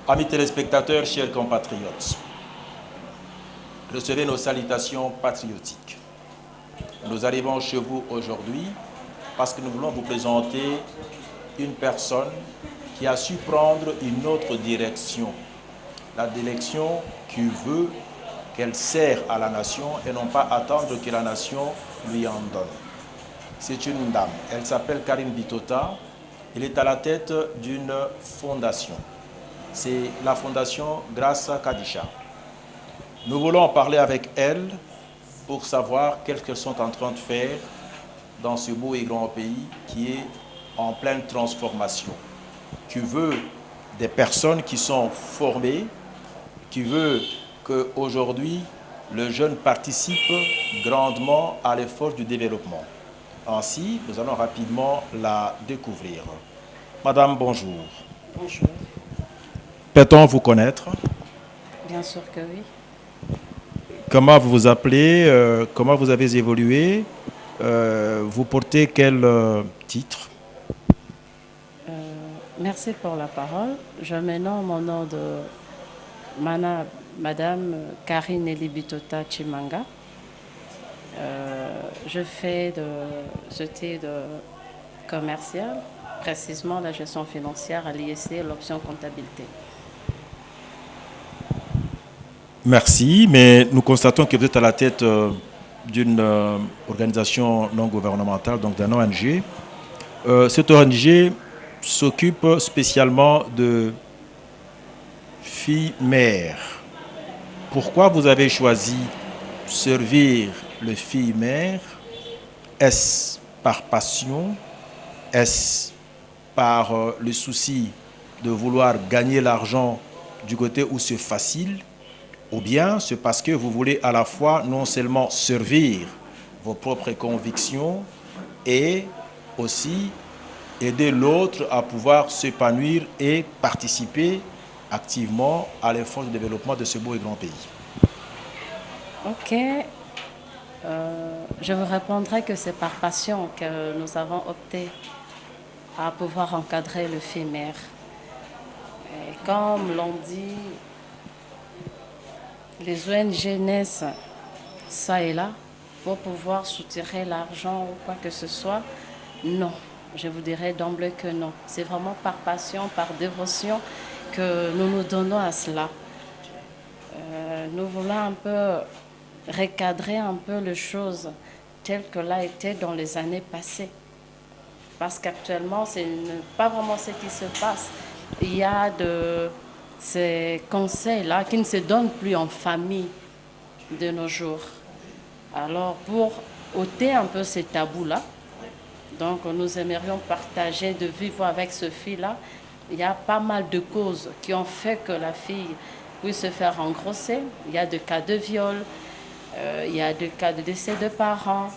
Amis téléspectateurs, chers compatriotes, recevez nos salutations patriotiques. Nous arrivons chez vous aujourd'hui parce que nous voulons vous présenter une personne qui a su prendre une autre direction. La direction qui veut qu'elle sert à la nation et non pas attendre que la nation lui en donne. C'est une dame, elle s'appelle Karine Bitota, elle est à la tête d'une fondation. C'est la fondation Grâce Kadisha. Nous voulons en parler avec elle pour savoir qu'est-ce qu'elles sont en train de faire dans ce beau et grand pays qui est en pleine transformation, qui veut des personnes qui sont formées, qui veut qu'aujourd'hui le jeune participe grandement à l'effort du développement. Ainsi, nous allons rapidement la découvrir. Madame, bonjour. Bonjour. Peut-on vous connaître? Bien sûr que oui. Comment vous vous appelez? Comment vous avez évolué? Vous portez quel titre? Merci pour la parole. Je me nomme au nom de Madame Karine Elibitota Chimanga. Je fais ce titre commercial, précisément la gestion financière à l'ISC, l'option comptabilité. Merci, mais nous constatons que vous êtes à la tête d'une organisation non gouvernementale, donc d'un ONG. Cette ONG s'occupe spécialement de filles mères. Pourquoi vous avez choisi servir les filles mères? Est-ce par passion? Est-ce par le souci de vouloir gagner l'argent du côté où c'est facile? Ou bien c'est parce que vous voulez à la fois non seulement servir vos propres convictions et aussi aider l'autre à pouvoir s'épanouir et participer activement à l'effort de développement de ce beau et grand pays. Ok. Je vous répondrai que c'est par passion que nous avons opté à pouvoir encadrer le FEMER. Et comme l'on dit, les ONG naissent ça et là pour pouvoir soutirer l'argent ou quoi que ce soit. Non, je vous dirais d'emblée que non. C'est vraiment par passion, par dévotion que nous nous donnons à cela. Nous voulons un peu recadrer un peu les choses telles que l'a été dans les années passées. Parce qu'actuellement, ce n'est pas vraiment ce qui se passe. Il y a ces conseils-là qui ne se donnent plus en famille de nos jours. Alors, pour ôter un peu ces tabous-là, donc nous aimerions partager de vivre avec ce fille-là. Il y a pas mal de causes qui ont fait que la fille puisse se faire engrosser. Il y a des cas de viol, il y a des cas de décès de parents,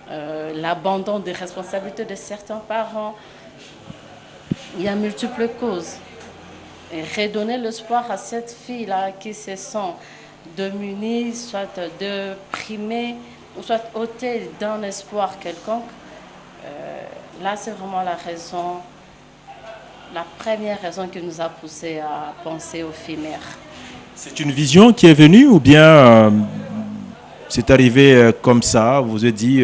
l'abandon des responsabilités de certains parents. Il y a multiples causes. Et redonner l'espoir à cette fille-là qui se sent démunie, soit déprimée, ou soit ôtée d'un espoir quelconque, là c'est vraiment la raison, la première raison qui nous a poussé à penser au FEMER. C'est une vision qui est venue ou bien c'est arrivé comme ça, vous avez dit,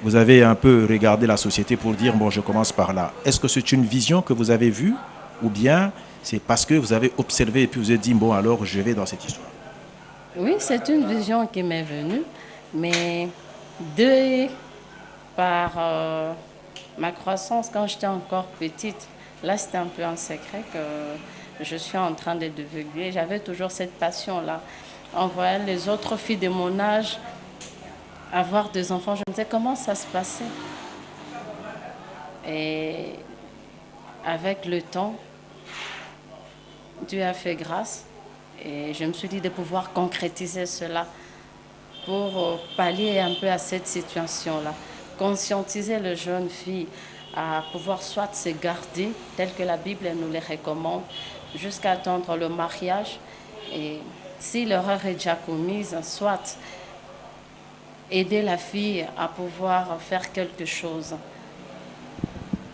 vous avez un peu regardé la société pour dire, bon, je commence par là. Est-ce que c'est une vision que vous avez vue ou bien c'est parce que vous avez observé et puis vous avez dit, bon, alors je vais dans cette histoire? Oui, c'est une vision qui m'est venue, mais par ma croissance quand j'étais encore petite, là c'était un peu un secret que je suis en train de divulguer. J'avais toujours cette passion-là. En voyant les autres filles de mon âge avoir des enfants, je me disais comment ça se passait. Et avec le temps, Dieu a fait grâce et je me suis dit de pouvoir concrétiser cela pour pallier un peu à cette situation-là. Conscientiser les jeunes filles à pouvoir soit se garder, tel que la Bible nous les recommande, jusqu'à attendre le mariage. Et si l'erreur est déjà commise, soit aider la fille à pouvoir faire quelque chose.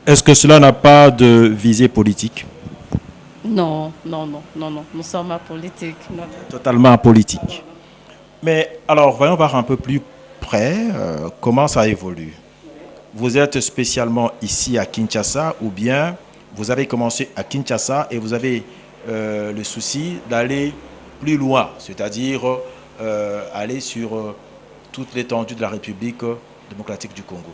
Est-ce que cela n'a pas de visée politique? Non, non, non, non, non. Nous sommes apolitiques. Non. Totalement apolitique. Mais alors, voyons voir un peu plus près comment ça évolue. Vous êtes spécialement ici à Kinshasa ou bien vous avez commencé à Kinshasa et vous avez le souci d'aller plus loin, c'est-à-dire aller sur toute l'étendue de la République démocratique du Congo?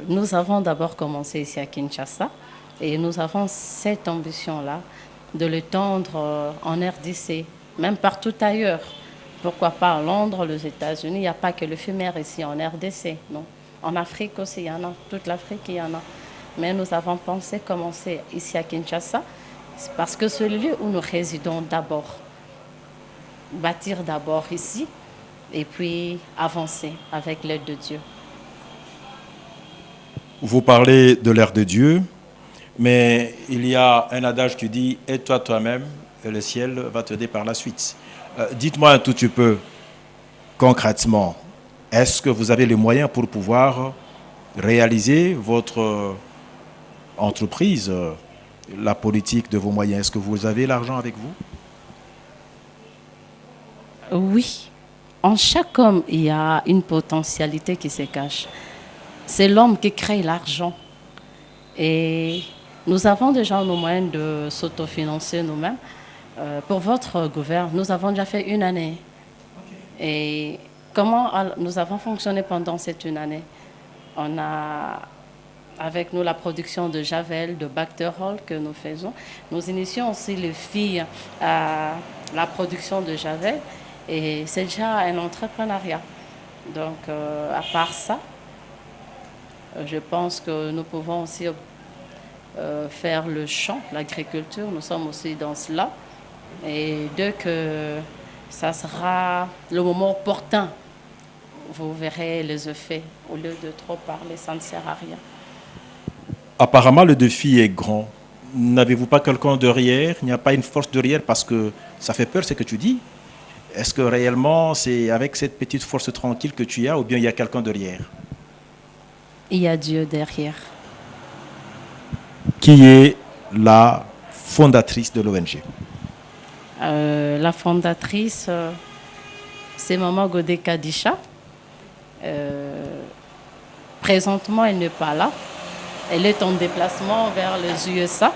Nous avons d'abord commencé ici à Kinshasa et nous avons cette ambition-là de l'étendre en RDC, même partout ailleurs. Pourquoi pas à Londres, les États-Unis, il n'y a pas que le fumaire ici en RDC, non. En Afrique aussi, il y en a, toute l'Afrique, il y en a. Mais nous avons pensé commencer ici à Kinshasa parce que c'est le lieu où nous résidons d'abord. Bâtir d'abord ici et puis avancer avec l'aide de Dieu. Vous parlez de l'ère de Dieu, mais il y a un adage qui dit « Aide-toi toi-même et le ciel va t'aider par la suite ». Dites-moi un tout petit peu, concrètement, est-ce que vous avez les moyens pour pouvoir réaliser votre entreprise, la politique de vos moyens? Est-ce que vous avez l'argent avec vous? Oui, en chaque homme, il y a une potentialité qui se cache. C'est l'homme qui crée l'argent. Et nous avons déjà nos moyens de s'autofinancer nous-mêmes. Pour votre gouvernement, nous avons déjà fait une année. Et comment nous avons fonctionné pendant cette une année? On a avec nous la production de Javel, de Bacterol que nous faisons. Nous initions aussi les filles à la production de Javel et c'est déjà un entrepreneuriat. Donc, à part ça, je pense que nous pouvons aussi faire le champ, l'agriculture. Nous sommes aussi dans cela. Et dès que ça sera le moment opportun, vous verrez les effets. Au lieu de trop parler, ça ne sert à rien. Apparemment, le défi est grand. N'avez-vous pas quelqu'un derrière? Il n'y a pas une force derrière parce que ça fait peur ce que tu dis. Est-ce que réellement c'est avec cette petite force tranquille que tu as ou bien il y a quelqu'un derrière? Il y a Dieu derrière. Qui est la fondatrice de l'ONG? La fondatrice, c'est Maman Godé Kadisha. Présentement, elle n'est pas là. Elle est en déplacement vers les USA.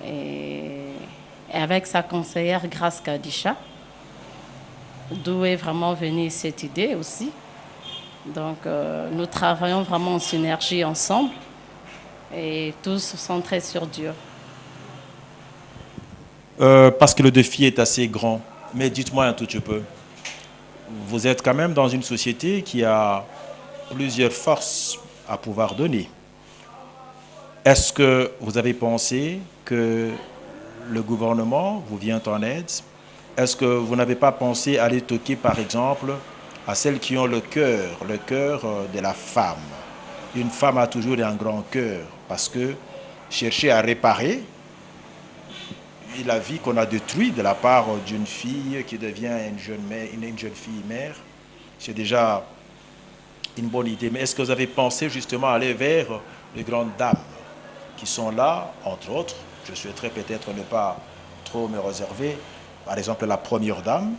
Et avec sa conseillère Grace Kadisha, d'où est vraiment venue cette idée aussi. Donc, nous travaillons vraiment en synergie ensemble et tous centrés sur Dieu. Parce que le défi est assez grand. Mais dites-moi un tout petit peu. Vous êtes quand même dans une société qui a plusieurs forces à pouvoir donner. Est-ce que vous avez pensé que le gouvernement vous vient en aide? Est-ce que vous n'avez pas pensé aller toquer, par exemple, à celles qui ont le cœur de la femme? Une femme a toujours un grand cœur parce que chercher à réparer la vie qu'on a détruite de la part d'une fille qui devient une jeune fille mère, c'est déjà une bonne idée. Mais est-ce que vous avez pensé justement aller vers les grandes dames qui sont là, entre autres? Je souhaiterais peut-être ne pas trop me réserver. Par exemple, la première dame,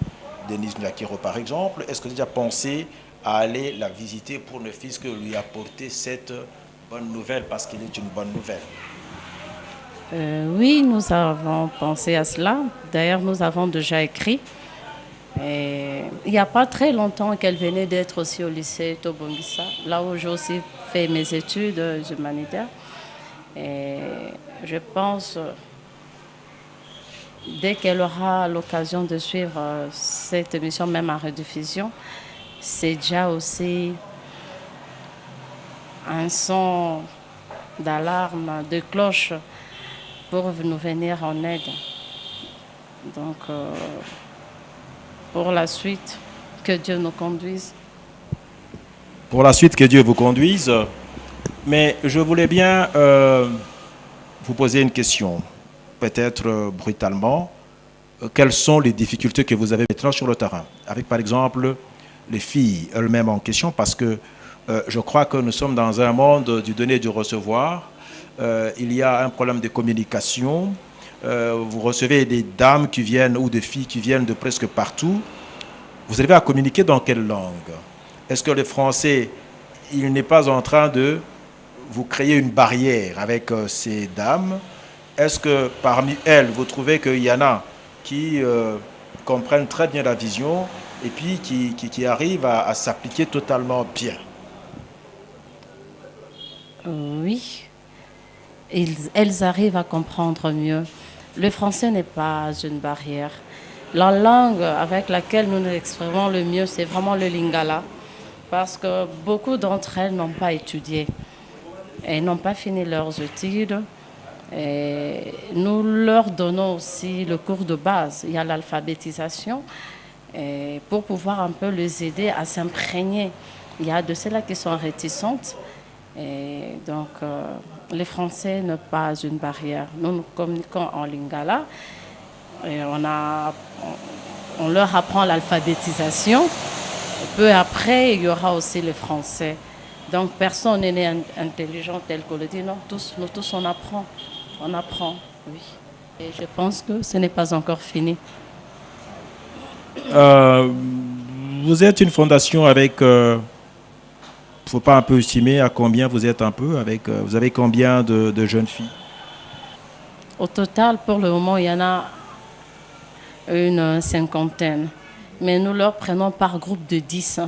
Denise Nyakiro par exemple. Est-ce que vous avez déjà pensé à aller la visiter pour ne fût-ce que lui apporter cette bonne nouvelle parce qu'il est une bonne nouvelle? Oui, nous avons pensé à cela. D'ailleurs, nous avons déjà écrit. Et il n'y a pas très longtemps qu'elle venait d'être aussi au lycée Tobongisa, là où j'ai aussi fait mes études humanitaires. Et je pense, dès qu'elle aura l'occasion de suivre cette émission, même en rediffusion, c'est déjà aussi un son d'alarme, de cloche pour nous venir en aide. Donc, pour la suite, que Dieu nous conduise. Pour la suite, que Dieu vous conduise. Mais je voulais bien vous poser une question, peut-être brutalement. Quelles sont les difficultés que vous avez maintenant sur le terrain, avec par exemple les filles elles-mêmes en question, parce que je crois que nous sommes dans un monde du donner et du recevoir. Il y a un problème de communication. Vous recevez des dames qui viennent ou des filles qui viennent de presque partout. Vous arrivez à communiquer dans quelle langue? Est-ce que le français, il n'est pas en train de vous créer une barrière avec ces dames? Est-ce que parmi elles, vous trouvez qu'il y en a qui comprennent très bien la vision et puis qui arrivent à s'appliquer totalement bien? Oui, elles arrivent à comprendre mieux. Le français n'est pas une barrière. La langue avec laquelle nous nous exprimons le mieux, c'est vraiment le lingala. Parce que beaucoup d'entre elles n'ont pas étudié. Elles n'ont pas fini leurs études. Et nous leur donnons aussi le cours de base. Il y a l'alphabétisation pour pouvoir un peu les aider à s'imprégner. Il y a de celles-là qui sont réticentes. Et donc, le français n'est pas une barrière. Nous communiquons en lingala. Et on leur apprend l'alphabétisation. Peu après, il y aura aussi le français. Donc, personne n'est né intelligent tel que le dit. Non, nous tous, on apprend. On apprend, oui. Et je pense que ce n'est pas encore fini. Vous êtes une fondation avec... il ne faut pas un peu estimer à combien vous êtes un peu avec... vous avez combien de jeunes filles? Au total, pour le moment, il y en a une cinquantaine. Mais nous leur prenons par groupe de 10,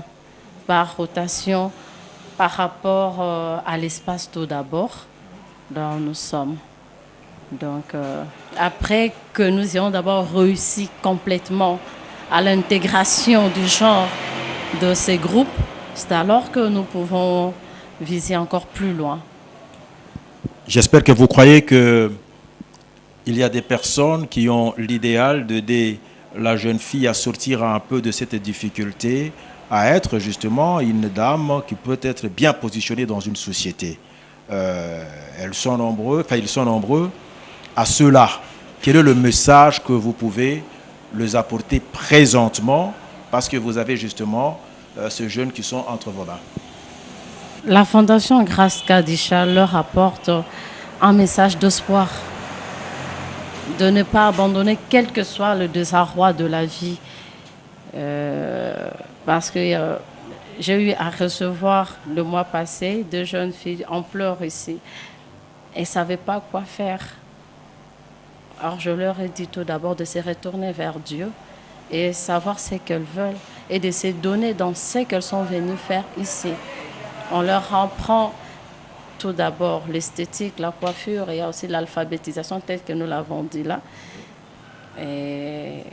par rotation, par rapport à l'espace tout d'abord, dont nous sommes. Donc, après que nous ayons d'abord réussi complètement à l'intégration du genre de ces groupes, c'est alors que nous pouvons viser encore plus loin. J'espère que vous croyez qu'il y a des personnes qui ont l'idéal d'aider la jeune fille à sortir un peu de cette difficulté, à être justement une dame qui peut être bien positionnée dans une société. Ils sont nombreux à ceux-là. Quel est le message que vous pouvez les apporter présentement, parce que vous avez justement ces jeunes qui sont entre vos mains? La Fondation Grâce Kadisha leur apporte un message d'espoir, de ne pas abandonner quel que soit le désarroi de la vie. Parce que j'ai eu à recevoir le mois passé 2 jeunes filles en pleurs ici. Elles ne savaient pas quoi faire. Alors je leur ai dit tout d'abord de se retourner vers Dieu et savoir ce qu'elles veulent et de se donner dans ce qu'elles sont venues faire ici. On leur apprend tout d'abord l'esthétique, la coiffure, et il y a aussi l'alphabétisation telle que nous l'avons dit là. Et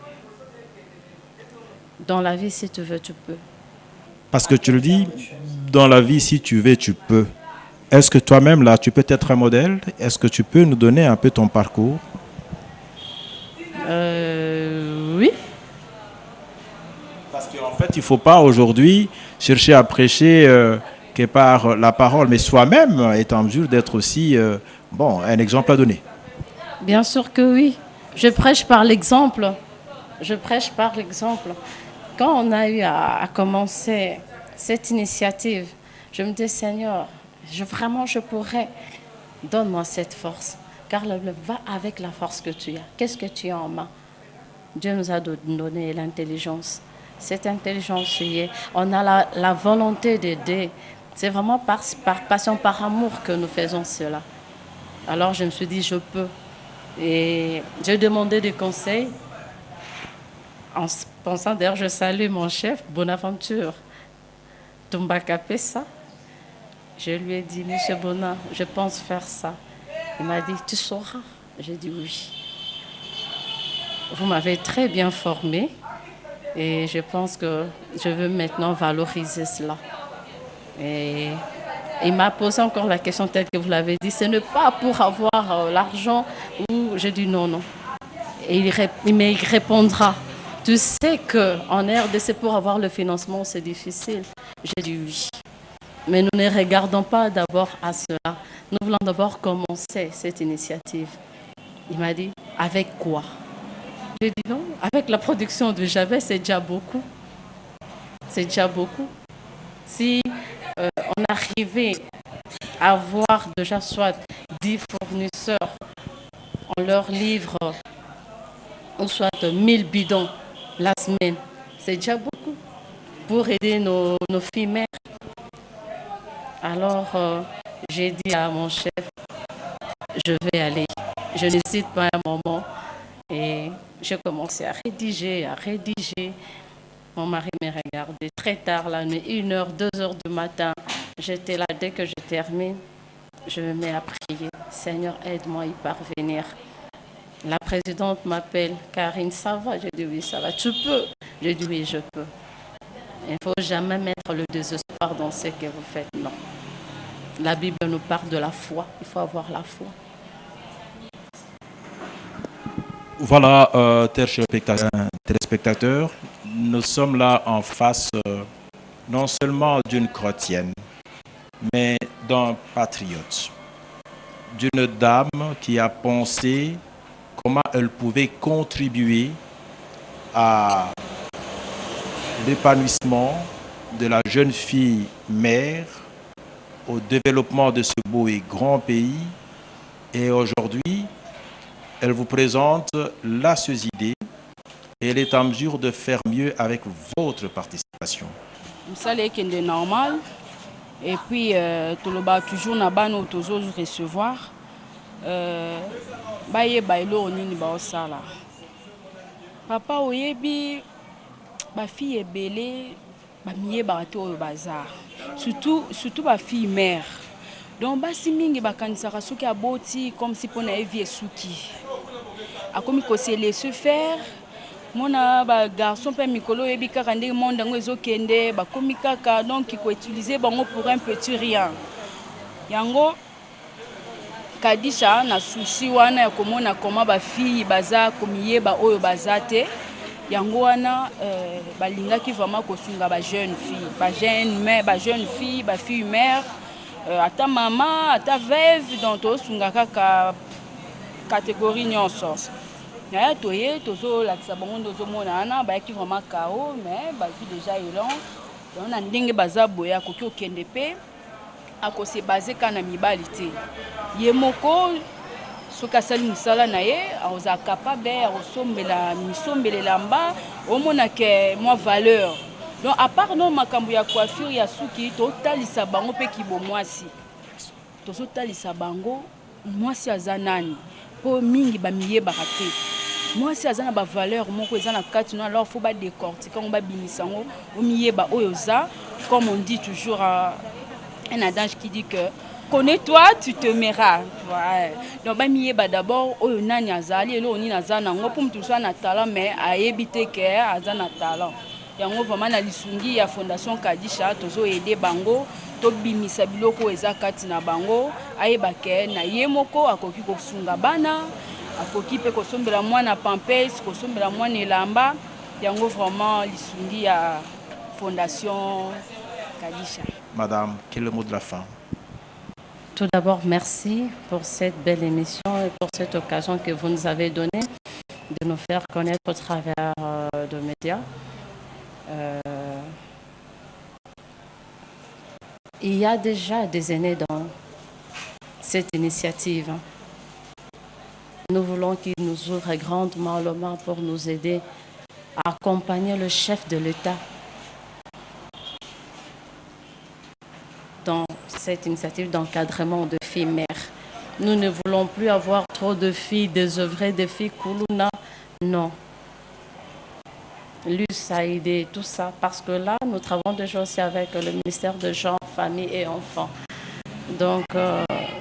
dans la vie, si tu veux, tu peux. Parce que tu le dis, dans la vie, si tu veux, tu peux. Est-ce que toi-même, là, tu peux être un modèle? Est-ce que tu peux nous donner un peu ton parcours? Oui. Parce qu'en fait, il ne faut pas aujourd'hui chercher à prêcher que par la parole, mais soi-même est en mesure d'être aussi un exemple à donner. Bien sûr que oui. Je prêche par l'exemple. Je prêche par l'exemple. Quand on a eu à commencer cette initiative, je me dis, Seigneur, vraiment je pourrais. Donne-moi cette force. Car va avec la force que tu as. Qu'est-ce que tu as en main? Dieu nous a donné l'intelligence. Cette intelligence, on a la volonté d'aider. C'est vraiment par passion, par amour que nous faisons cela. Alors je me suis dit, je peux. Et j'ai demandé des conseils. En pensant, d'ailleurs, je salue mon chef, Bonaventure Tumbaka Pessa. Je lui ai dit, Monsieur Bona, je pense faire ça. Il m'a dit, tu sauras. J'ai dit oui. Vous m'avez très bien formé et je pense que je veux maintenant valoriser cela. Et Il m'a posé encore la question telle que vous l'avez dit. Ce n'est pas pour avoir l'argent ou j'ai dit non, non. Et il répondra. Tu sais qu'en RDC, pour avoir le financement, c'est difficile. J'ai dit oui. Mais nous ne regardons pas d'abord à cela. Nous voulons d'abord commencer cette initiative. Il m'a dit, avec quoi? J'ai dit non, avec la production de Javel, c'est déjà beaucoup. C'est déjà beaucoup. Si on arrivait à avoir déjà soit 10 fournisseurs, on leur livre ou soit 1000 bidons la semaine, c'est déjà beaucoup pour aider nos filles mères. Alors, j'ai dit à mon chef, je vais aller. Je n'hésite pas un moment. Et j'ai commencé à rédiger. Mon mari me regardait très tard la nuit, 1h, 2h du matin. J'étais là, dès que je termine, je me mets à prier. Seigneur, aide-moi à y parvenir. La présidente m'appelle, Karine, ça va? J'ai dit oui, ça va. Tu peux? J'ai dit oui, je peux. Il ne faut jamais mettre le désespoir dans ce que vous faites, non. La Bible nous parle de la foi. Il faut avoir la foi. Voilà, chers téléspectateurs, nous sommes là en face non seulement d'une chrétienne, mais d'un patriote, d'une dame qui a pensé comment elle pouvait contribuer à l'épanouissement de la jeune fille mère, au développement de ce beau et grand pays. Et aujourd'hui, elle vous présente la idée et elle est en mesure de faire mieux avec votre participation. Ça est normal. Et puis, tout le bas toujours na ban autozo recevoir. Baye bailo nini ba osala. Papa oyebi ba fille ebele ba miye ba to au bazar. Surtout ba fille mère. Donc basi mingi bakanisaka soki aboti comme si pona evi esuki. Akomi ko se laisser faire. Mona ba garçon pe mikolo yebi kaka ndenge monde ngo ezokende ba komi kaka donc il faut utiliser bango pour un petit rien. Yango Kadisha na souci wana ya komona koma ba fille baza komiye ba oyo bazate. Yango wana balingaki vraiment kosunga ba jeune fille, ba jeune fille, ba fille mère, ata maman, ata veuve donc to sunga kaka catégorie nyonso. Ya toye tozo la sabongo dozo mona ana ba ki vraiment KO mais ba vie déjà élan. On a ndenge baza boya koki okende pe akose basé kana mibali te. Ye moko soka sali musala na ye aza capable ya kosombela misombele lamba omona ke moi valeur. Donc à part non makambo ya coiffure ya suki to talisa bango pe kibo mwasi. Tozo talisa bango mwasi azanani po mingi ba miye barate. Mwasi azana ba valeur moko ezana kati no alors faut ba décortiquer on ba bimisango o miye ba oyoza comme on dit toujours un adage qui dit que connais-toi, tu te mettras. Ouais. Donc, d'abord, oyo nani azali, elo oni nazana, ngo pour tout ça na talent, mais a éviter que azana talent. Yango vraiment na lisungi ya fondation Kadisha tozo aider bango, to bimisa biloko eza kati na bango, ayeba ke na yemoko akoki kosunga bana, akoki pe kosombela mwana pampers, kosombela mwana elamba. Yango vraiment lisungi ya fondation Kadisha. Madame, quel est le mot de la fin? Tout d'abord, merci pour cette belle émission et pour cette occasion que vous nous avez donnée de nous faire connaître au travers de médias. Il y a déjà des aînés dans cette initiative. Nous voulons qu'ils nous ouvrent grandement le main pour nous aider à accompagner le chef de l'État dans cette initiative d'encadrement de filles mères. Nous ne voulons plus avoir trop de filles désœuvrées, de filles Koulouna. Non. L'USAID, tout ça. Parce que là, nous travaillons déjà aussi avec le ministère de Genre, Famille et Enfants. Donc,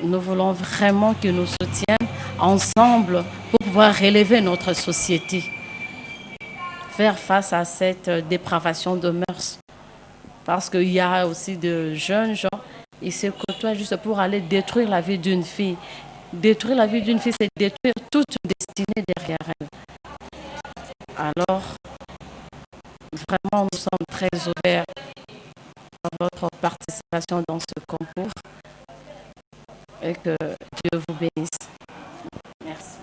nous voulons vraiment qu'ils nous soutiennent ensemble pour pouvoir relever notre société. Faire face à cette dépravation de mœurs. Parce qu'il y a aussi de jeunes gens, Ils se côtoient juste pour aller détruire la vie d'une fille. Détruire la vie d'une fille, c'est détruire toute une destinée derrière elle. Alors, vraiment, nous sommes très ouverts à votre participation dans ce concours et que Dieu vous bénisse. Merci.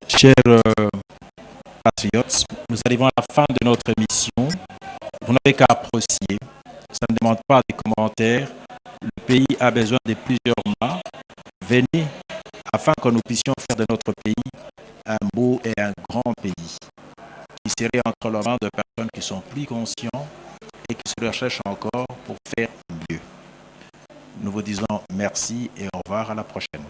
Chers patriotes, nous arrivons à la fin de notre émission. Vous n'avez qu'à apprécier. Ça ne demande pas de commentaires. Le pays a besoin de plusieurs mains. Venez afin que nous puissions faire de notre pays un beau et un grand pays qui serait entre les mains de personnes qui sont plus conscients et qui se recherchent encore pour faire mieux. Nous vous disons merci et au revoir à la prochaine.